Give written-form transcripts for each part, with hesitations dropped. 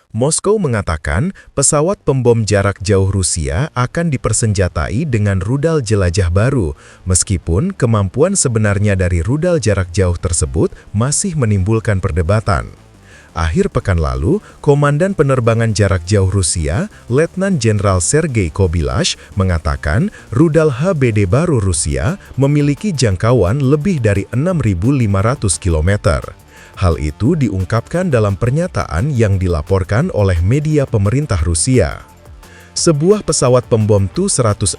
Moskow mengatakan pesawat pembom jarak jauh Rusia akan dipersenjatai dengan rudal jelajah baru, meskipun kemampuan sebenarnya dari rudal jarak jauh tersebut masih menimbulkan perdebatan. Akhir pekan lalu, Komandan Penerbangan Jarak Jauh Rusia, Letnan Jenderal Sergei Kobylash, mengatakan rudal HBD baru Rusia memiliki jangkauan lebih dari 6.500 km. Hal itu diungkapkan dalam pernyataan yang dilaporkan oleh media pemerintah Rusia. Sebuah pesawat pembom Tu-160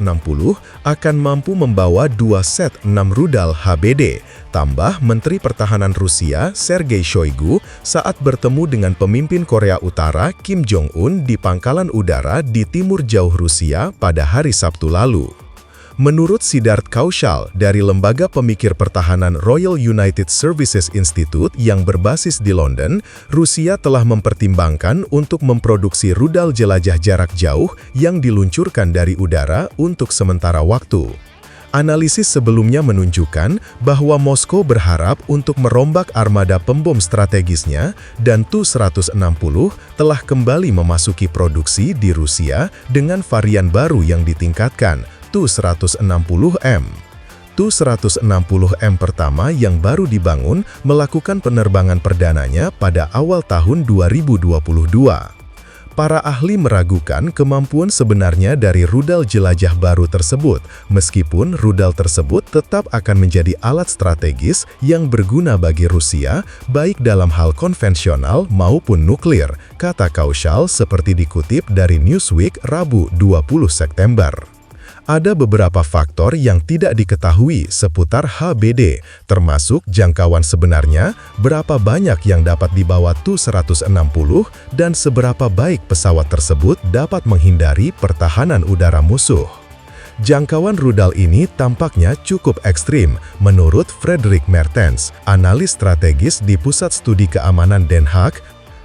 akan mampu membawa 2 set 6 rudal HBD, tambah Menteri Pertahanan Rusia Sergei Shoigu saat bertemu dengan pemimpin Korea Utara Kim Jong-un di pangkalan udara di timur jauh Rusia pada hari Sabtu lalu. Menurut Siddharth Kaushal dari Lembaga Pemikir Pertahanan Royal United Services Institute yang berbasis di London, Rusia telah mempertimbangkan untuk memproduksi rudal jelajah jarak jauh yang diluncurkan dari udara untuk sementara waktu. Analisis sebelumnya menunjukkan bahwa Moskow berharap untuk merombak armada pembom strategisnya dan Tu-160 telah kembali memasuki produksi di Rusia dengan varian baru yang ditingkatkan, Tu-160M. Tu-160M pertama yang baru dibangun melakukan penerbangan perdananya pada awal tahun 2022. Para ahli meragukan kemampuan sebenarnya dari rudal jelajah baru tersebut, meskipun rudal tersebut tetap akan menjadi alat strategis yang berguna bagi Rusia, baik dalam hal konvensional maupun nuklir, kata Kaushal seperti dikutip dari Newsweek Rabu 20 September. Ada beberapa faktor yang tidak diketahui seputar HBD, termasuk jangkauan sebenarnya, berapa banyak yang dapat dibawa Tu-160, dan seberapa baik pesawat tersebut dapat menghindari pertahanan udara musuh. Jangkauan rudal ini tampaknya cukup ekstrim, menurut Frederick Mertens, analis strategis di Pusat Studi Keamanan Den Haag.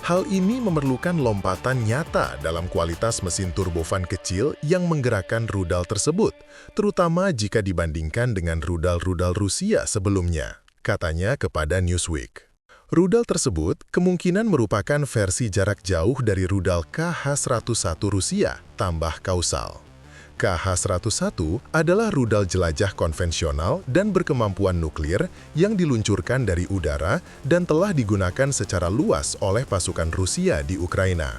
Hal ini memerlukan lompatan nyata dalam kualitas mesin turbofan kecil yang menggerakkan rudal tersebut, terutama jika dibandingkan dengan rudal-rudal Rusia sebelumnya, katanya kepada Newsweek. Rudal tersebut kemungkinan merupakan versi jarak jauh dari rudal KH-101 Rusia, tambah Kaushal. KH-101 adalah rudal jelajah konvensional dan berkemampuan nuklir yang diluncurkan dari udara dan telah digunakan secara luas oleh pasukan Rusia di Ukraina.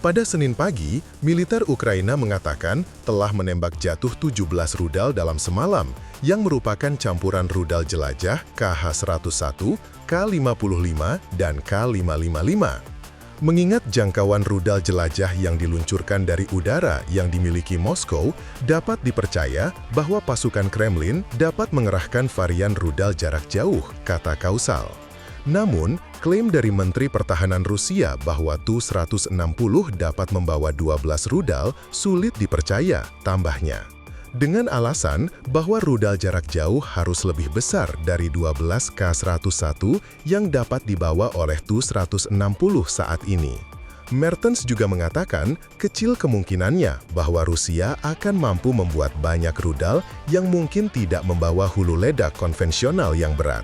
Pada Senin pagi, militer Ukraina mengatakan telah menembak jatuh 17 rudal dalam semalam, yang merupakan campuran rudal jelajah KH-101, K-55, dan K-555. Mengingat jangkauan rudal jelajah yang diluncurkan dari udara yang dimiliki Moskow, dapat dipercaya bahwa pasukan Kremlin dapat mengerahkan varian rudal jarak jauh, kata Kaushal. Namun, klaim dari Menteri Pertahanan Rusia bahwa Tu-160 dapat membawa 12 rudal sulit dipercaya, tambahnya. Dengan alasan bahwa rudal jarak jauh harus lebih besar dari 12 K-101 yang dapat dibawa oleh Tu-160 saat ini. Mertens juga mengatakan kecil kemungkinannya bahwa Rusia akan mampu membuat banyak rudal yang mungkin tidak membawa hulu ledak konvensional yang berat.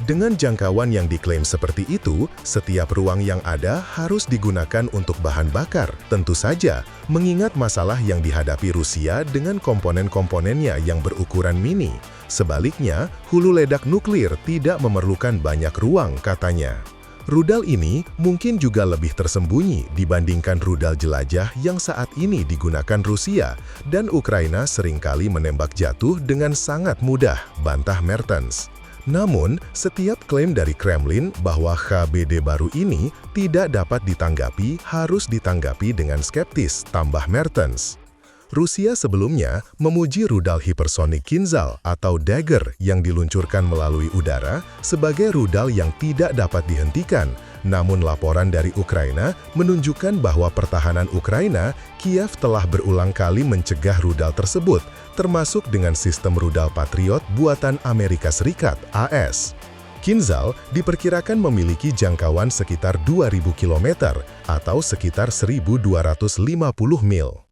Dengan jangkauan yang diklaim seperti itu, setiap ruang yang ada harus digunakan untuk bahan bakar, tentu saja, mengingat masalah yang dihadapi Rusia dengan komponen-komponennya yang berukuran mini. Sebaliknya, hulu ledak nuklir tidak memerlukan banyak ruang, katanya. Rudal ini mungkin juga lebih tersembunyi dibandingkan rudal jelajah yang saat ini digunakan Rusia, dan Ukraina seringkali menembak jatuh dengan sangat mudah, bantah Mertens. Namun, setiap klaim dari Kremlin bahwa HBD baru ini tidak dapat ditanggapi harus ditanggapi dengan skeptis, tambah Mertens. Rusia sebelumnya memuji rudal hipersonik Kinzhal atau Dagger yang diluncurkan melalui udara sebagai rudal yang tidak dapat dihentikan. Namun laporan dari Ukraina menunjukkan bahwa pertahanan Ukraina, Kiev telah berulang kali mencegah rudal tersebut, termasuk dengan sistem rudal Patriot buatan Amerika Serikat, AS. Kinzhal diperkirakan memiliki jangkauan sekitar 2.000 km atau sekitar 1.250 mil.